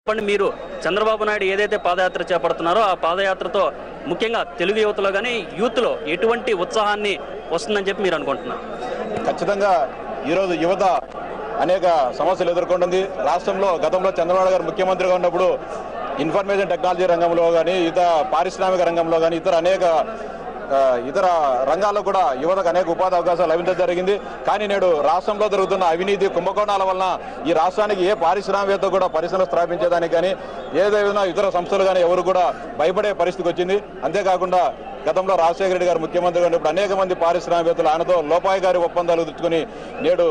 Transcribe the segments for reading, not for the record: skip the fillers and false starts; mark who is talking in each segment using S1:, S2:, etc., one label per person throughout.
S1: మీరు చంద్రబాబు నాయుడు ఏదైతే పాదయాత్ర చేపడుతున్నారో ఆ పాదయాత్రతో ముఖ్యంగా తెలుగు యువతలో కానీ యూత్లో ఎటువంటి ఉత్సాహాన్ని వస్తుందని చెప్పి మీరు అనుకుంటున్నారు?
S2: ఖచ్చితంగా ఈరోజు యువత అనేక సమస్యలు ఎదుర్కొంటుంది. రాష్ట్రంలో గతంలో చంద్రబాబు గారు ముఖ్యమంత్రిగా ఉన్నప్పుడు ఇన్ఫర్మేషన్ టెక్నాలజీ రంగంలో కానీ ఇతర పారిశ్రామిక రంగంలో కానీ ఇతర రంగాల్లో కూడా యువతకు అనేక ఉపాధి అవకాశాలు లభించడం జరిగింది. కానీ నేడు రాష్ట్రంలో జరుగుతున్న అవినీతి కుంభకోణాల వలన ఈ రాష్ట్రానికి ఏ పారిశ్రామికవేత్త కూడా పరిశ్రమ స్థాపించేదానికి కానీ ఏదైనా ఇతర సంస్థలు కానీ ఎవరు కూడా భయపడే పరిస్థితికి వచ్చింది. అంతేకాకుండా గతంలో రాజశేఖర రెడ్డి గారు ముఖ్యమంత్రిగా ఉన్నప్పుడు అనేక మంది పారిశ్రామికవేత్తలు ఆయనతో లోపాయిగారి ఒప్పందాలు తెచ్చుకుని నేడు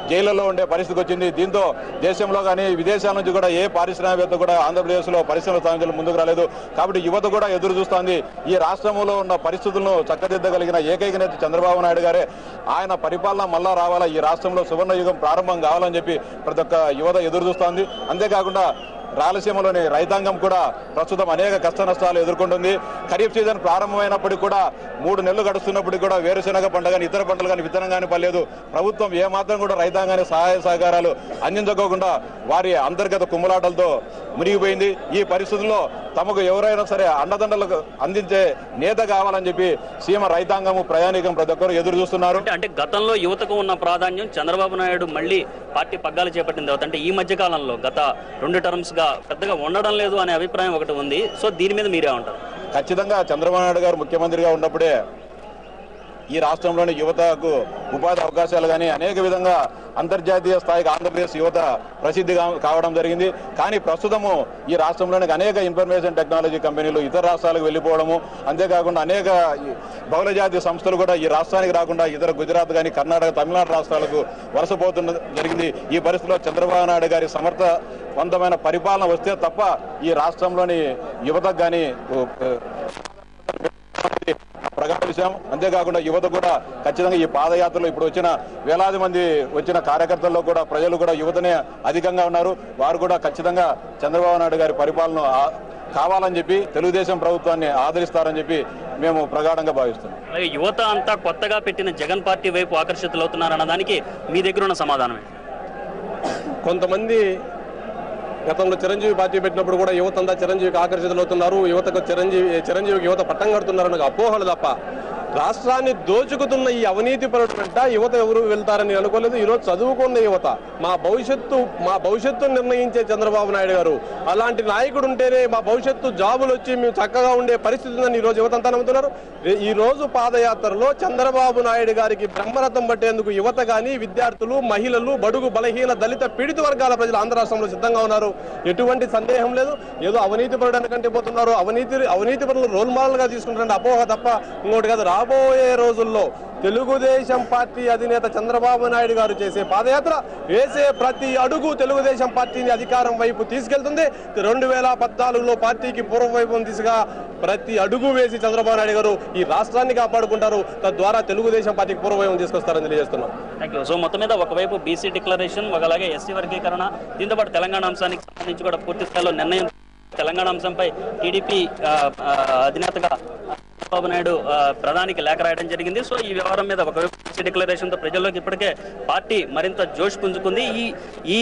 S2: జైళ్లలో ఉండే పరిస్థితికి వచ్చింది. దీంతో దేశంలో కానీ విదేశాల నుంచి కూడా ఏ పారిశ్రామికవేత్త కూడా ఆంధ్రప్రదేశ్లో పరిశ్రమ స్థాపించడం ముందుకు రాలేదు. కాబట్టి యువత కూడా ఎదురు చూస్తోంది. ఈ రాష్ట్రంలో ఉన్న పరిస్థితులను చక్కదిద్దగలిగిన ఏకైక నేత చంద్రబాబు నాయుడు గారే. ఆయన పరిపాలన మళ్ళా రావాలా, ఈ రాష్ట్రంలో సువర్ణ యుగం ప్రారంభం కావాలని చెప్పి ప్రతి ఒక్క యువత ఎదురు చూస్తోంది. అంతేకాకుండా రాయలసీమలోని రైతాంగం కూడా ప్రస్తుతం అనేక కష్ట నష్టాలు ఎదుర్కొంటుంది. ఖరీఫ్ సీజన్ ప్రారంభమైనప్పటికీ కూడా 3 నెలలు గడుస్తున్నప్పటికీ కూడా వేరుశెనగ పంట కానీ ఇతర పంటలు కానీ విత్తనం కానీ పర్లేదు. ప్రభుత్వం ఏమాత్రం కూడా రైతాంగానికి సహాయ సహకారాలు అందించుకోకుండా వారి అంతర్గత కుమ్ములాటలతో మునిగిపోయింది. ఈ పరిస్థితుల్లో తమకు ఎవరైనా సరే అండదండలకు అందించే నేత కావాలని చెప్పి సీమ రైతాంగము ప్రయాణికం ప్రతి ఒక్కరు ఎదురు చూస్తున్నారు.
S1: అంటే గతంలో యువతకు ఉన్న ప్రాధాన్యం చంద్రబాబు నాయుడు మళ్ళీ పార్టీ పగ్గాలు చేపట్టిన తర్వాత అంటే ఈ మధ్య కాలంలో గత 2 టర్మ్స్ గా పెద్దగా ఉండడం లేదు అనే అభిప్రాయం ఒకటి ఉంది. సో దీని మీద మీరే ఉంటారు?
S2: ఖచ్చితంగా చంద్రబాబు నాయుడు గారు ముఖ్యమంత్రిగా ఉన్నప్పుడే ఈ రాష్ట్రంలోని యువతకు ఉపాధి అవకాశాలు కానీ అనేక విధంగా అంతర్జాతీయ స్థాయికి ఆంధ్రప్రదేశ్ యువత ప్రసిద్ధి కావడం జరిగింది. కానీ ప్రస్తుతము ఈ రాష్ట్రంలోని అనేక ఇన్ఫర్మేషన్ టెక్నాలజీ కంపెనీలు ఇతర రాష్ట్రాలకు వెళ్ళిపోవడము, అంతేకాకుండా అనేక బహుళజాతీయ సంస్థలు కూడా ఈ రాష్ట్రానికి రాకుండా ఇతర గుజరాత్ కానీ కర్ణాటక తమిళనాడు రాష్ట్రాలకు వలసపోతున్న జరిగింది. ఈ పరిస్థితిలో చంద్రబాబు నాయుడు గారి సమర్థవంతమైన పరిపాలన వస్తే తప్ప ఈ రాష్ట్రంలోని యువతకు కానీ ప్రగాఢ విషయం. అంతేకాకుండా యువత కూడా ఖచ్చితంగా ఈ పాదయాత్రలో ఇప్పుడు వచ్చిన వేలాది మంది వచ్చిన కార్యకర్తల్లో కూడా ప్రజలు కూడా యువతనే అధికంగా ఉన్నారు. వారు కూడా ఖచ్చితంగా చంద్రబాబు నాయుడు గారి పరిపాలన కావాలని చెప్పి తెలుగుదేశం ప్రభుత్వాన్ని ఆదరిస్తారని చెప్పి మేము ప్రగాఢంగా భావిస్తున్నాం.
S1: అలాగే యువత అంతా కొత్తగా పెట్టిన జగన్ పార్టీ వైపు ఆకర్షితులవుతున్నారన్న దానికి మీ దగ్గర ఉన్న సమాధానమే?
S3: కొంతమంది గతంలో చిరంజీవి పార్టీ పెట్టినప్పుడు కూడా యువత అంతా చిరంజీవికి ఆకర్షితులవుతున్నారు, యువతకు చిరంజీవికి యువత పట్టం కడుతున్నారని అపోహలు తప్ప రాష్ట్రాన్ని దోచుకుతున్న ఈ అవినీతి పరుడు వెంట యువత ఎవరు వెళ్తారని అనుకోలేదు. ఈరోజు చదువుకున్న యువత మా భవిష్యత్తు నిర్ణయించే చంద్రబాబు నాయుడు గారు అలాంటి నాయకుడు ఉంటేనే మా భవిష్యత్తు జాబులు వచ్చి మేము చక్కగా ఉండే పరిస్థితి ఉందని ఈరోజు యువత అంతా నమ్ముతున్నారు. ఈ రోజు పాదయాత్రలో చంద్రబాబు నాయుడు గారికి బ్రహ్మరథం పట్టేందుకు యువత కానీ విద్యార్థులు, మహిళలు, బడుగు బలహీన దళిత పీడిత వర్గాల ప్రజలు ఆంధ్ర రాష్ట్రంలో సిద్ధంగా ఉన్నారు. ఎటువంటి సందేహం లేదు. ఏదో అవినీతి పరుడు కంటే పోతున్నారు, అవినీతి పరులు రోల్ మోడల్ గా తీసుకుంటారంటే అపోహ తప్ప ఇంకోటి కాదు. రాబోయే రోజుల్లో తెలుగుదేశం పార్టీ అధినేత చంద్రబాబు నాయుడు గారు చేసే పాదయాత్ర వేసే ప్రతి అడుగు తెలుగుదేశం పార్టీని అధికారం వైపు తీసుకెళ్తుంది. 2014లో పార్టీకి పూర్వవైపు దిశగా ప్రతి అడుగు వేసి చంద్రబాబు నాయుడు గారు ఈ రాష్ట్రాన్ని కాపాడుకుంటారు. తద్వారా తెలుగుదేశం పార్టీకి పూర్వవైపు తీసుకొస్తారని తెలియజేస్తున్నాం.
S1: Thank you. సో మొత్తం మీద ఒకవైపు బీసీ డిక్లరేషన్, ఒకలాగే ఎస్సీ వర్గీకరణ, దీంతో పాటు తెలంగాణ అంశానికి సంబంధించి కూడా పూర్తి స్థాయిలో నిర్ణయం. తెలంగాణ అంశంపై టీడీపీ అధినేతగా చంద్రబాబు నాయుడు ప్రధానికి లేఖ రాయడం జరిగింది. సో ఈ వ్యవహారం మీద ఒక డిక్లరేషన్ తో ప్రజల్లోకి ఇప్పటికే పార్టీ మరింత జోష్ పుంజుకుంది. ఈ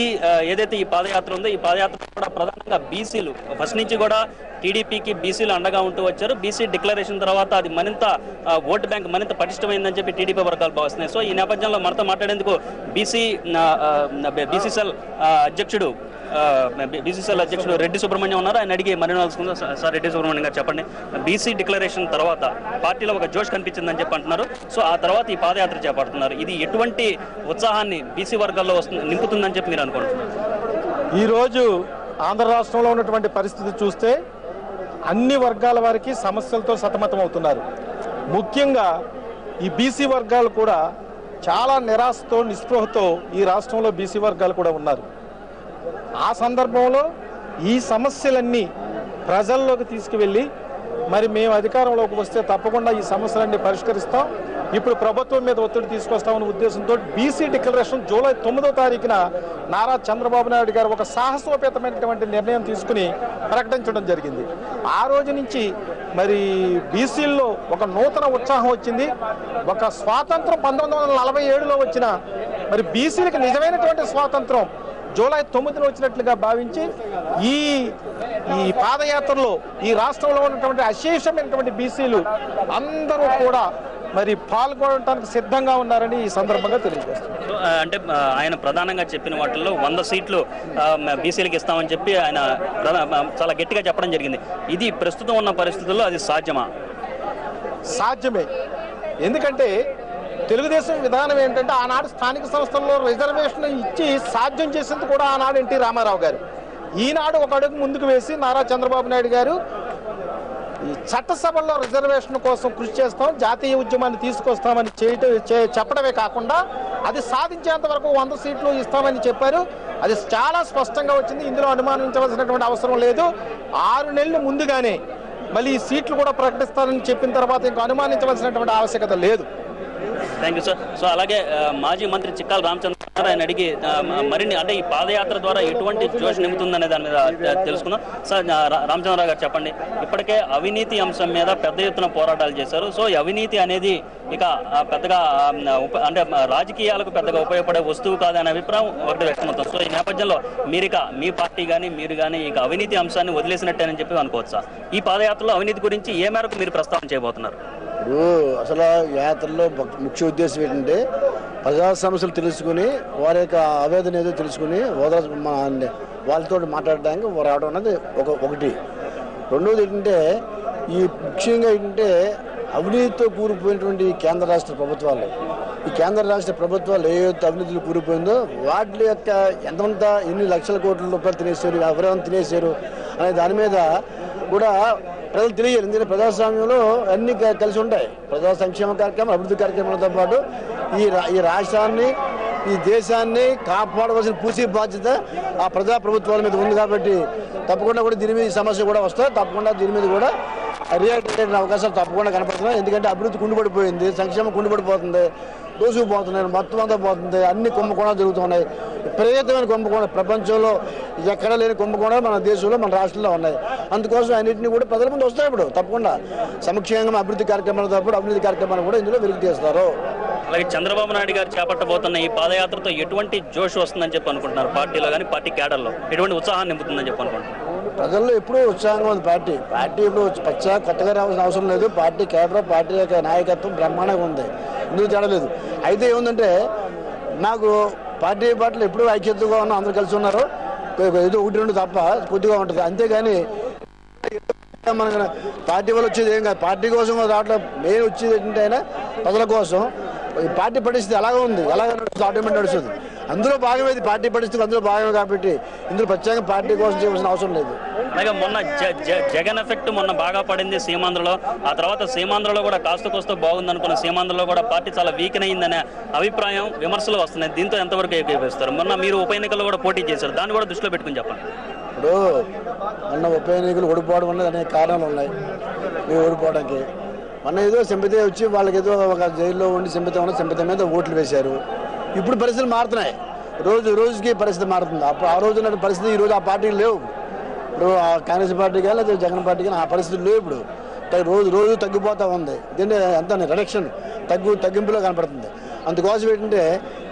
S1: ఏదైతే ఈ పాదయాత్ర ఉందో ఈ పాదయాత్ర కూడా ప్రధానంగా బీసీలు ఫస్ట్ నుంచి కూడా టీడీపీకి బీసీలు అండగా ఉంటూ వచ్చారు. బీసీ డిక్లరేషన్ తర్వాత అది మరింత ఓటు బ్యాంక్ మరింత పటిష్టమైందని చెప్పి టీడీపీ వర్గాలు భావిస్తున్నాయి. సో ఈ నేపథ్యంలో మనతో మాట్లాడేందుకు బీసీసీఎల్ అధ్యక్షుడు రెడ్డి సుబ్రహ్మణ్యం ఉన్నారు. ఆయన అడిగి మరిన్ని తెలుసుకుందాం. సార్ రెడ్డి సుబ్రహ్మణ్యం గారు చెప్పండి, బీసీ డిక్లరేషన్ తర్వాత పార్టీలో ఒక జోష్ కనిపించిందని చెప్పి అంటున్నారు. సో ఆ తర్వాత ఈ పాదయాత్ర చేపడుతున్నారు. ఇది ఎటువంటి ఉత్సాహాన్ని బీసీ వర్గాల్లో నింపుతుందని చెప్పి మీరు అనుకుంటున్నారు?
S4: ఈరోజు ఆంధ్ర రాష్ట్రంలో ఉన్నటువంటి పరిస్థితి చూస్తే అన్ని వర్గాల వారికి సమస్యలతో సతమతం అవుతున్నారు. ముఖ్యంగా ఈ బీసీ వర్గాలు కూడా చాలా నిరాశతో నిస్పృహతో ఈ రాష్ట్రంలో బీసీ వర్గాలు కూడా ఉన్నారు. ఆ సందర్భంలో ఈ సమస్యలన్నీ ప్రజల్లోకి తీసుకువెళ్ళి మరి మేము అధికారంలోకి వస్తే తప్పకుండా ఈ సమస్యలన్నీ పరిష్కరిస్తాం, ఇప్పుడు ప్రభుత్వం మీద ఒత్తిడి తీసుకొస్తామనే ఉద్దేశంతో బీసీ డిక్లరేషన్ జూలై 9వ తారీఖున నారా చంద్రబాబు నాయుడు గారు ఒక సాహసోపేతమైనటువంటి నిర్ణయం తీసుకుని ప్రకటించడం జరిగింది. ఆ రోజు నుంచి మరి బీసీల్లో ఒక నూతన ఉత్సాహం వచ్చింది. ఒక స్వాతంత్రం 1947లో వచ్చిన మరి బీసీలకు నిజమైనటువంటి స్వాతంత్రం జూలై 9న వచ్చినట్లుగా భావించి ఈ పాదయాత్రలో ఈ రాష్ట్రంలో ఉన్నటువంటి అశేషమైనటువంటి బీసీలు అందరూ కూడా మరి పాల్గొనడానికి సిద్ధంగా ఉన్నారని ఈ సందర్భంగా తెలియజేస్తున్నారు.
S1: అంటే ఆయన ప్రధానంగా చెప్పిన వాటిల్లో 100 సీట్లు బీసీలకు ఇస్తామని చెప్పి ఆయన చాలా గట్టిగా చెప్పడం జరిగింది. ఇది ప్రస్తుతం ఉన్న పరిస్థితుల్లో అది సాధ్యమా?
S4: సాధ్యమే. ఎందుకంటే తెలుగుదేశం విధానం ఏంటంటే ఆనాడు స్థానిక సంస్థల్లో రిజర్వేషన్ ఇచ్చి సాధ్యం చేసింది కూడా ఆనాడు ఎన్టీ రామారావు గారు. ఈనాడు ఒక అడుగు ముందుకు వేసి నారా చంద్రబాబు నాయుడు గారు ఈ చట్టసభల్లో రిజర్వేషన్ కోసం కృషి చేస్తాం, జాతీయ ఉద్యమాన్ని తీసుకొస్తామని చెప్పడమే కాకుండా అది సాధించేంత వరకు 100 సీట్లు ఇస్తామని చెప్పారు. అది చాలా స్పష్టంగా వచ్చింది. ఇందులో అనుమానించవలసినటువంటి అవసరం లేదు. 6 నెలలు ముందుగానే మళ్ళీ ఈ సీట్లు కూడా ప్రకటిస్తారని చెప్పిన తర్వాత ఇంకా అనుమానించవలసినటువంటి ఆవశ్యకత లేదు.
S1: Thank you sir. సో అలాగే మాజీ మంత్రి చిక్కాల రామచంద్ర ఆయన అడిగి మరిన్ని అంటే ఈ పాదయాత్ర ద్వారా ఎటువంటి జోష్ నింపుతుందనే దాని మీద తెలుసుకుందాం. సార్ రామచంద్రరావు గారు చెప్పండి, ఇప్పటికే అవినీతి అంశం మీద పెద్ద ఎత్తున పోరాటాలు చేశారు. సో ఈ అవినీతి అనేది ఇక పెద్దగా అంటే రాజకీయాలకు పెద్దగా ఉపయోగపడే వస్తువు కాదనే అభిప్రాయం ఒకటి వ్యక్తమవుతుంది. సో ఈ నేపథ్యంలో మీ పార్టీ కానీ మీరు కానీ ఇక అవినీతి అంశాన్ని వదిలేసినట్టేనని చెప్పి అనుకోవచ్చా? ఈ పాదయాత్రలో అవినీతి గురించి ఏ మేరకు మీరు ప్రస్తావన చేయబోతున్నారు?
S5: ఇప్పుడు అసలు యాత్రలో ముఖ్య ఉద్దేశం ఏంటంటే ప్రజా సమస్యలు తెలుసుకుని వారి యొక్క ఆవేదన ఏదో తెలుసుకుని వాళ్ళతో మాట్లాడడానికి రావడం అనేది ఒకటి. రెండోది ఏంటంటే ఈ ముఖ్యంగా ఏంటంటే అవినీతితో కూలిపోయినటువంటి కేంద్ర రాష్ట్ర ప్రభుత్వాలు, ఈ కేంద్ర రాష్ట్ర ప్రభుత్వాలు ఏదైతే అవినీతిలో కూలిపోయిందో వాటి యొక్క ఎంతమంత ఎన్ని లక్షల కోట్ల రూపాయలు తినేశారు, ఎవరెవరు తినేశారు అనే దాని మీద కూడా ప్రజలు తెలియాలి. ఎందుకంటే ప్రజాస్వామ్యంలో అన్ని కలిసి ఉంటాయి. ప్రజా సంక్షేమ కార్యక్రమాలు, అభివృద్ధి కార్యక్రమాలతో పాటు ఈ రాష్ట్రాన్ని ఈ దేశాన్ని కాపాడవలసిన పూర్తి బాధ్యత ఆ ప్రజా ప్రభుత్వాల మీద ఉంది. కాబట్టి తప్పకుండా కూడా దీని మీద ఈ సమస్య కూడా వస్తాయి. తప్పకుండా దీని మీద కూడా రియాక్ట్ అయ్యే అవకాశాలు తప్పకుండా కనపడుతున్నాయి. ఎందుకంటే అభివృద్ధి కుండిపడిపోయింది, సంక్షేమం కుండిపడిపోతుంది, దోసుకుపోతున్నాయి, మొత్తం అంతా పోతుంది, అన్ని కుంభకోణాలు జరుగుతున్నాయి. విపరీతమైన కుంభకోణం ప్రపంచంలో ఎక్కడా లేని కుంభకోణాలు మన దేశంలో మన రాష్ట్రంలో ఉన్నాయి. అందుకోసం అన్నింటినీ కూడా ప్రజల ముందు వస్తాయి. ఇప్పుడు తప్పకుండా సంక్షేమ అభివృద్ధి కార్యక్రమాలతో పాటు అభివృద్ధి కార్యక్రమాలు కూడా ఇందులో వెలికి తీస్తారు.
S1: అలాగే చంద్రబాబు నాయుడు గారు చేపట్టబోతున్న ఈ పాదయాత్రతో ఎటువంటి జోష్ వస్తుందని చెప్పి అనుకుంటున్నారు? పార్టీలో కానీ పార్టీ క్యాడర్లో ఎటువంటి ఉత్సాహాన్ని నింపుతుందని చెప్పి అనుకుంటున్నారు?
S5: ప్రజల్లో ఎప్పుడూ ఉత్సాహంగా ఉంది. పార్టీ ఇప్పుడు కొత్తగా రావాల్సిన అవసరం లేదు. పార్టీ కేడర్, పార్టీ యొక్క నాయకత్వం బ్రహ్మాండంగా ఉంది, ఎందుకు తేడలేదు. అయితే ఏముందంటే నాకు పార్టీలు ఎప్పుడూ ఐక్యతగా ఉన్నాం, అందరూ కలిసి ఉన్నారు. ఏదో 1-2 తప్ప కొద్దిగా ఉంటుంది. అంతేగాని మన పార్టీ వల్ల వచ్చేది ఏం కాదు. పార్టీ కోసం రావట్లేదు. మెయిన్ వచ్చేది ఏంటంటే అయినా ప్రజల కోసం. ఈ పార్టీ పరిస్థితి ఎలాగ ఉంది, ఎలాగ నడుస్తుంది, ఆటోమేటిక్ నడుస్తుంది. అందులో భాగమేది పార్టీ పరిస్థితి, అందులో భాగమే. కాబట్టి ఇందులో ప్రత్యేకంగా పార్టీ కోసం చేయవలసిన అవసరం లేదు.
S1: అలాగే మొన్న జగన్ ఎఫెక్ట్ మొన్న బాగా పడింది సీమాంధ్రలో. ఆ తర్వాత సీమాంధ్రలో కూడా కాస్త బాగుంది అనుకున్న సీమాంధ్రలో కూడా పార్టీ చాలా వీకెన్ అయిందనే అభిప్రాయం, విమర్శలు వస్తున్నాయి. దీంతో ఎంతవరకు ఏకీభవిస్తారు? మొన్న మీరు ఉప ఎన్నికల్లో కూడా పోటీ చేశారు, దాన్ని కూడా దృష్టిలో పెట్టుకుని చెప్పండి.
S5: ఇప్పుడు మొన్న ఉప ఎన్నికలు ఓడిపోవడం అనేది అనేక కారణాలు ఉన్నాయి మీరు ఓడిపోవడానికి. మొన్న ఏదో సింపతి వచ్చి వాళ్ళకి ఏదో ఒక జైల్లో ఉండి సింపతి మీద ఓట్లు వేశారు. ఇప్పుడు పరిస్థితులు మారుతున్నాయి, రోజుకి పరిస్థితి మారుతుంది. అప్పుడు ఆ రోజు ఉన్న పరిస్థితి ఈ రోజు ఆ పార్టీలు లేవు. ఇప్పుడు ఆ కాంగ్రెస్ పార్టీ కానీ లేదా జగన్ పార్టీ కానీ ఆ పరిస్థితులు లేవు. ఇప్పుడు రోజు తగ్గిపోతూ ఉంది. దీన్ని ఎంత రిడక్షన్ తగ్గింపులో కనపడుతుంది. అందుకోసం ఏంటంటే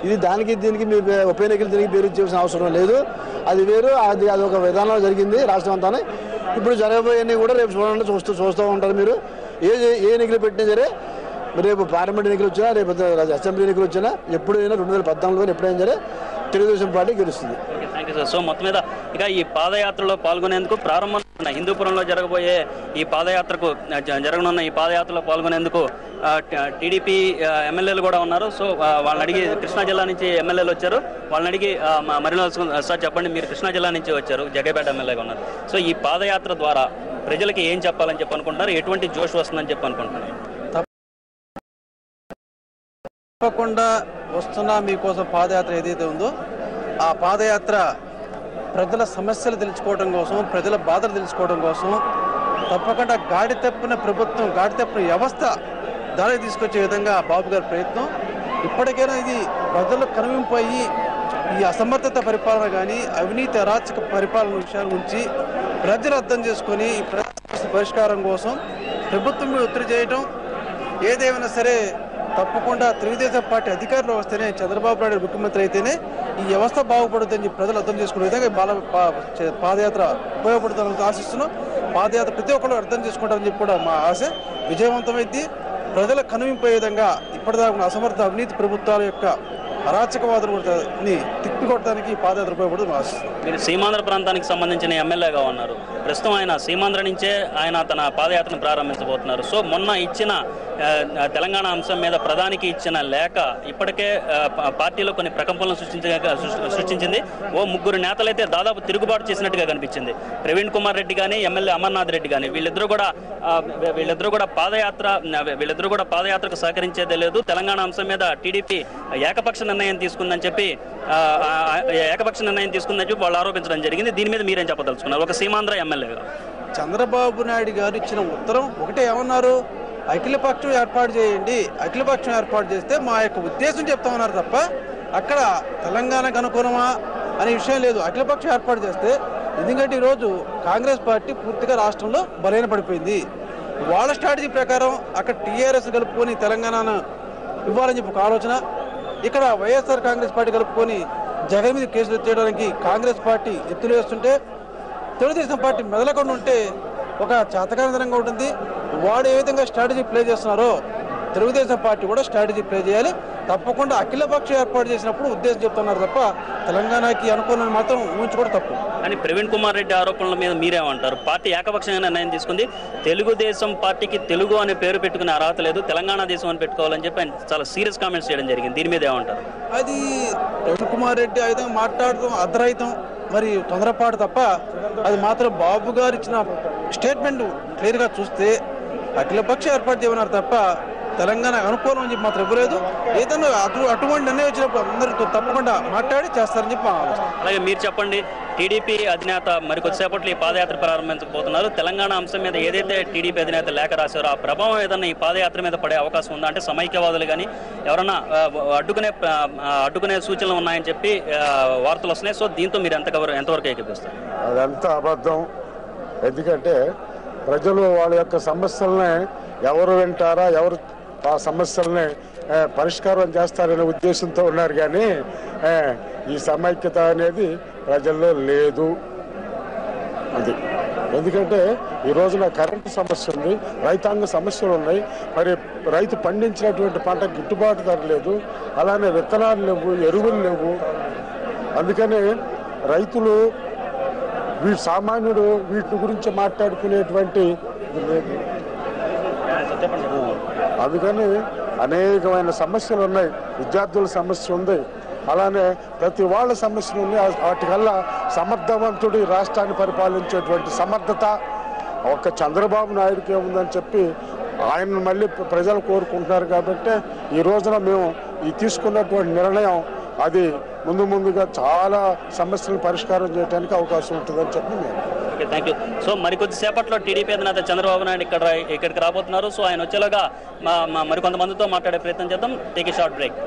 S5: ఇది దీనికి మీ ఉప ఎన్నికలు దీనికి పేరు ఇచ్చేసిన అవసరం లేదు. అది వేరు, అది ఒక విధానంలో జరిగింది రాష్ట్రం అంతానే. ఇప్పుడు జరగబోయే కూడా రేపు చూస్తూ ఉంటారు మీరు. ఏ ఎన్నికలు పెట్టినా సరే, రేపు పార్లమెంట్ ఎన్నికలు వచ్చినా, రేపు అసెంబ్లీ ఎన్నికలు వచ్చినా, ఎప్పుడైనా 2014 ఎప్పుడైనా సరే తెలుగుదేశం పార్టీ గెలుస్తుంది.
S1: Thank you sir. సో మొత్తం మీద ఇక ఈ పాదయాత్రలో పాల్గొనేందుకు ప్రారంభం హిందూపురంలో జరగబోయే ఈ పాదయాత్రకు జరగనున్న ఈ పాదయాత్రలో పాల్గొనేందుకు టీడీపీ ఎమ్మెల్యేలు కూడా ఉన్నారు. సో వాళ్ళని అడిగి, కృష్ణా జిల్లా నుంచి ఎమ్మెల్యేలు వచ్చారు, వాళ్ళని అడిగి మరిలో సార్ చెప్పండి, మీరు కృష్ణా జిల్లా నుంచి వచ్చారు, జగ్గైపేట ఎమ్మెల్యేగా ఉన్నారు. సో ఈ పాదయాత్ర ద్వారా ప్రజలకి ఏం చెప్పాలని చెప్పి అనుకుంటున్నారు? ఎటువంటి జోష్ వస్తుందని చెప్పి అనుకుంటున్నారు?
S6: తప్పకుండా వస్తున్న మీకోసం పాదయాత్ర ఏదైతే ఉందో ఆ పాదయాత్ర ప్రజల సమస్యలు తెలుసుకోవడం కోసం, ప్రజల బాధలు తెలుసుకోవడం కోసం, తప్పకుండా గాడి తప్పిన ప్రభుత్వం, గాడి తప్పిన వ్యవస్థ దానికి తీసుకొచ్చే విధంగా బాబు గారి ప్రయత్నం. ఇప్పటికైనా ఇది ప్రజలు కనువింపోయి ఈ అసమర్థత పరిపాలన కానీ, అవినీతి అరాచక పరిపాలన విషయాల గురించి ప్రజలు అర్థం చేసుకొని ఈ పరిష్కారం కోసం ప్రభుత్వం మీద ఒత్తిడి చేయడం, ఏదేమైనా సరే తప్పకుండా తెలుగుదేశం పార్టీ అధికారంలో వస్తేనే, చంద్రబాబు నాయుడు ముఖ్యమంత్రి అయితేనే ఈ వ్యవస్థ బాగుపడుతుందని చెప్పి ప్రజలు అర్థం చేసుకునే విధంగా పాదయాత్ర ఉపయోగపడుతుందని ఆశిస్తున్నాం. పాదయాత్ర ప్రతి ఒక్కరు అర్థం చేసుకుంటారని చెప్పి కూడా మా ఆశ విజయవంతమైంది. ప్రజల కనువింపే విధంగా ఇప్పటిదాకా అసమర్థ అవినీతి ప్రభుత్వాల యొక్క అరాచకవాదుని తిప్పికొట్టడానికి పాదయాత్ర ఉపయోగపడుతుంది ఆశిస్తున్నాం.
S1: మీరు సీమాంధ్ర ప్రాంతానికి సంబంధించిన ఎమ్మెల్యేగా ఉన్నారు. ప్రస్తుతం ఆయన సీమాంధ్ర నుంచే ఆయన తన పాదయాత్రను ప్రారంభించబోతున్నారు. సో మొన్న ఇచ్చిన తెలంగాణ అంశం మీద ప్రధానికి ఇచ్చిన లేఖ ఇప్పటికే పార్టీలో కొన్ని ప్రకంపనలు సృష్టించింది. ఓ ముగ్గురు నేతలైతే దాదాపు తిరుగుబాటు చేసినట్టుగా కనిపించింది. ప్రవీణ్ కుమార్ రెడ్డి కానీ ఎమ్మెల్యే అమర్నాథ్ రెడ్డి కానీ వీళ్ళిద్దరూ కూడా పాదయాత్రకు సహకరించేదే లేదు. తెలంగాణ అంశం మీద టీడీపీ ఏకపక్ష నిర్ణయం తీసుకుందని చెప్పి వాళ్ళు ఆరోపించడం జరిగింది. దీని మీద మీరేం చెప్పదలుచుకున్నారు ఒక సీమాంధ్ర ఎమ్మెల్యేగా?
S6: చంద్రబాబు నాయుడు గారు ఇచ్చిన ఉత్తరం ఒకటే ఏమన్నారు, అఖిలపక్షం ఏర్పాటు చేయండి, అఖిలపక్షం ఏర్పాటు చేస్తే మా యొక్క ఉద్దేశం చెప్తామన్నారు తప్ప అక్కడ తెలంగాణకు అనుకూలమా అనే విషయం లేదు. అఖిలపక్షం ఏర్పాటు చేస్తే ఎందుకంటే ఈరోజు కాంగ్రెస్ పార్టీ పూర్తిగా రాష్ట్రంలో బలహీన పడిపోయింది. వాళ్ళ స్ట్రాటజీ ప్రకారం అక్కడ టీఆర్ఎస్ కలుపుకొని తెలంగాణను ఇవ్వాలని చెప్పి ఒక ఆలోచన, ఇక్కడ వైఎస్ఆర్ కాంగ్రెస్ పార్టీ కలుపుకొని జగన్ మీద కేసులు ఎత్తేయడానికి కాంగ్రెస్ పార్టీ ఎత్తులు వేస్తుంటే తెలుగుదేశం పార్టీ మెదలకుండా ఉంటే ఒక చేతకానితనంగా ఉంటుంది. వాడు ఏ విధంగా స్ట్రాటజీ ప్లే చేస్తున్నారో తెలుగుదేశం పార్టీ కూడా స్ట్రాటజీ ప్లే చేయాలి. తప్పకుండా అఖిలపక్షం ఏర్పాటు చేసినప్పుడు ఉద్దేశం చెప్తున్నారు తప్ప తెలంగాణకి అనుకూలని మాత్రం ఊహించుకోవడం తప్పు.
S1: అని ప్రవీణ్ కుమార్ రెడ్డి ఆరోపణల మీద మీరేమంటారు? పార్టీ ఏకపక్షంగా నిర్ణయం తీసుకుంది. తెలుగుదేశం పార్టీకి తెలుగు అనే పేరు పెట్టుకునే అర్హత లేదు, తెలంగాణ దేశం అని పెట్టుకోవాలని చెప్పి ఆయన చాలా సీరియస్ కామెంట్స్ చేయడం జరిగింది. దీని మీద ఏమంటారు?
S6: అది ప్రవీణ్ కుమార్ రెడ్డి ఆ విధంగా మాట్లాడటం అర్ధరహితం, మరి తొందరపాటు తప్ప. అది మాత్రం బాబు గారు ఇచ్చిన స్టేట్మెంట్ క్లియర్గా చూస్తే అఖిలపక్షం ఏర్పాటు చేయమన్నారు తప్ప తెలంగాణ అనుకూలం అని చెప్పి మాత్రం ఇవ్వలేదు. ఏదైనా అటువంటి నిర్ణయం వచ్చినప్పుడు అందరితో తప్పకుండా మాట్లాడి చేస్తారని చెప్పి మా ఆలోచన.
S1: అలాగే మీరు చెప్పండి, టీడీపీ అధినేత మరి కొద్దిసేపట్లో ఈ పాదయాత్ర ప్రారంభించబోతున్నారు. తెలంగాణ అంశం మీద ఏదైతే టీడీపీ అధినేత లేఖ రాశారో ఆ ప్రభావం ఏదన్నా ఈ పాదయాత్ర మీద పడే అవకాశం ఉందా? అంటే సమైక్యవాదులు కానీ ఎవరన్నా అడ్డుకునే సూచనలు ఉన్నాయని చెప్పి వార్తలు వస్తున్నాయి. సో దీంతో మీరు ఎంతవరకు ఏకీపిస్తారు?
S7: అదంతా అబద్ధం. ఎందుకంటే ప్రజలు వాళ్ళ యొక్క సమస్యలనే ఎవరు వింటారా, ఎవరు ఆ సమస్యల్ని పరిష్కారం చేస్తారనే ఉద్దేశంతో ఉన్నారు. కానీ ఈ సమైక్యత అనేది ప్రజల్లో లేదు. అది ఎందుకంటే ఈ రోజున కరెంటు సమస్య ఉంది, రైతాంగ సమస్యలు ఉన్నాయి. మరి రైతు పండించినటువంటి పంట గిట్టుబాటు ధర లేదు, అలానే విత్తనాలు లేవు, ఎరువులు లేవు. అందుకని రైతులు సామాన్యుడు వీటి గురించి మాట్లాడుకునేటువంటి లేదు. అందుకని అనేకమైన సమస్యలు ఉన్నాయి. విద్యార్థుల సమస్య ఉంది, అలానే ప్రతి వాళ్ళ సమస్యలు ఉన్నాయి. వాటికల్లా సమర్థవంతుడు ఈ రాష్ట్రాన్ని పరిపాలించేటువంటి సమర్థత ఒక్క చంద్రబాబు నాయుడుకే ఉందని చెప్పి ఆయన మళ్ళీ ప్రజలు కోరుకుంటున్నారు. కాబట్టి ఈ రోజున మేము ఈ తీసుకున్నటువంటి నిర్ణయం అది ముందుగా చాలా సమస్యలను పరిష్కారం చేయడానికి అవకాశం ఉంటుందని చెప్పి మేము.
S1: Okay, thank you. సో మరికొద్ది సేపట్లో టీడీపీ అధినేత చంద్రబాబు నాయుడు ఇక్కడికి రాబోతున్నారు. సో ఆయన వచ్చేలాగా మరికొంతమందితో మాట్లాడే ప్రయత్నం చేద్దాం. Take a short break.